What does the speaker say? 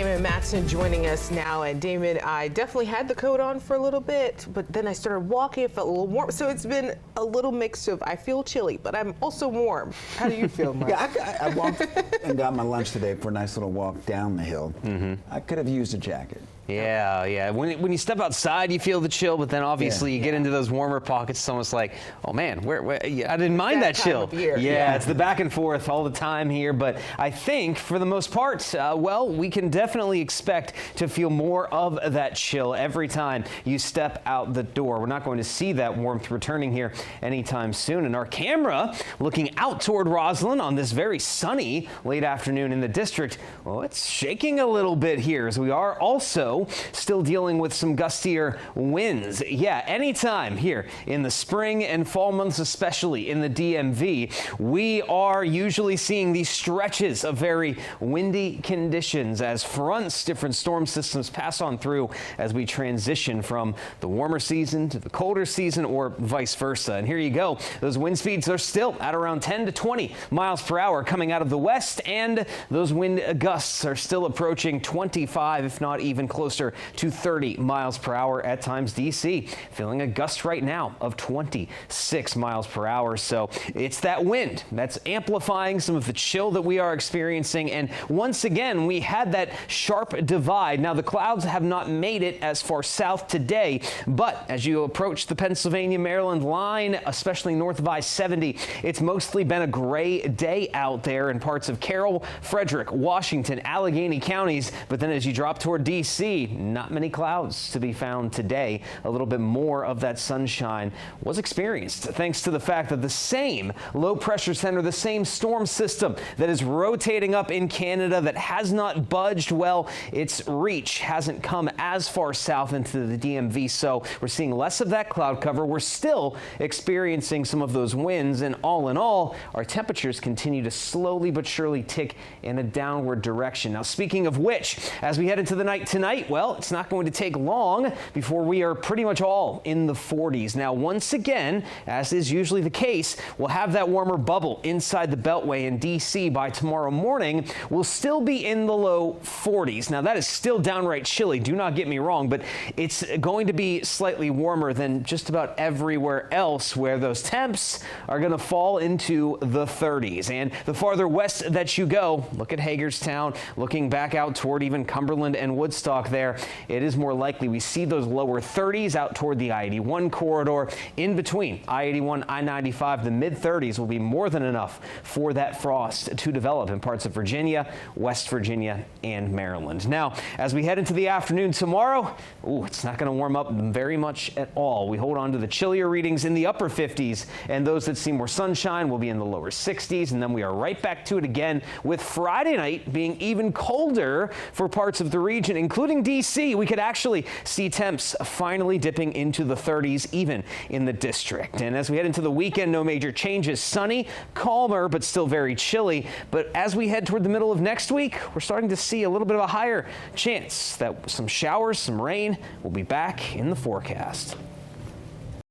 Damon Matson joining us now. And Damon, I definitely had the coat on for a little bit, but then I started walking, it felt a little warm. So it's been a little mix of, I feel chilly, but I'm also warm. How do you feel, Mike? Yeah, I walked and got my lunch today for a nice little walk down the hill. I could have used a jacket. Yeah. When you step outside, you feel the chill, but then obviously you get into those warmer pockets. It's almost like, oh man, where I didn't mind that chill. Yeah, it's the back and forth all the time here. But I think for the most part, well, we can definitely expect to feel more of that chill every time you step out the door. We're not going to see that warmth returning here anytime soon. And our camera looking out toward Roslyn on this very sunny late afternoon in the district, well, it's shaking a little bit here as we are also still dealing with some gustier winds. Yeah, anytime here in the spring and fall months, especially in the DMV, we are usually seeing these stretches of very windy conditions as fronts, different storm systems pass on through as we transition from the warmer season to the colder season or vice versa. And here you go. Those wind speeds are still at around 10 to 20 miles per hour coming out of the west, and those wind gusts are still approaching 25, if not even closer to 30 miles per hour at times. DC feeling a gust right now of 26 miles per hour. So it's that wind that's amplifying some of the chill that we are experiencing. And once again, we had that sharp divide. Now the clouds have not made it as far south today, but as you approach the Pennsylvania-Maryland line, especially north of I-70, it's mostly been a gray day out there in parts of Carroll, Frederick, Washington, Allegheny counties. But then as you drop toward DC, not many clouds to be found today. A little bit more of that sunshine was experienced thanks to the fact that the same low pressure center, the same storm system that is rotating up in Canada that has not budged, well, its reach hasn't come as far south into the DMV. So we're seeing less of that cloud cover. We're still experiencing some of those winds, and all in all, our temperatures continue to slowly but surely tick in a downward direction. Now, speaking of which, as we head into the night tonight, well, it's not going to take long before we are pretty much all in the 40s. Now, once again, as is usually the case, we'll have that warmer bubble inside the Beltway in DC by tomorrow morning. We'll still be in the low 40s. Now, that is still downright chilly. Do not get me wrong, but it's going to be slightly warmer than just about everywhere else where those temps are going to fall into the 30s. And the farther west that you go, look at Hagerstown, looking back out toward even Cumberland and Woodstock there, it is more likely we see those lower 30s out toward the I-81 corridor. In between I-81, I-95, the mid-30s will be more than enough for that frost to develop in parts of Virginia, West Virginia, and Maryland. Now, as we head into the afternoon tomorrow, it's not going to warm up very much at all. We hold on to the chillier readings in the upper 50s, and those that see more sunshine will be in the lower 60s, and then we are right back to it again with Friday night being even colder for parts of the region, including DC. We could actually see temps finally dipping into the 30s, even in the district. And as we head into the weekend, no major changes. Sunny, calmer, but still very chilly. But as we head toward the middle of next week, we're starting to see a little bit of a higher chance that some showers, some rain will be back in the forecast.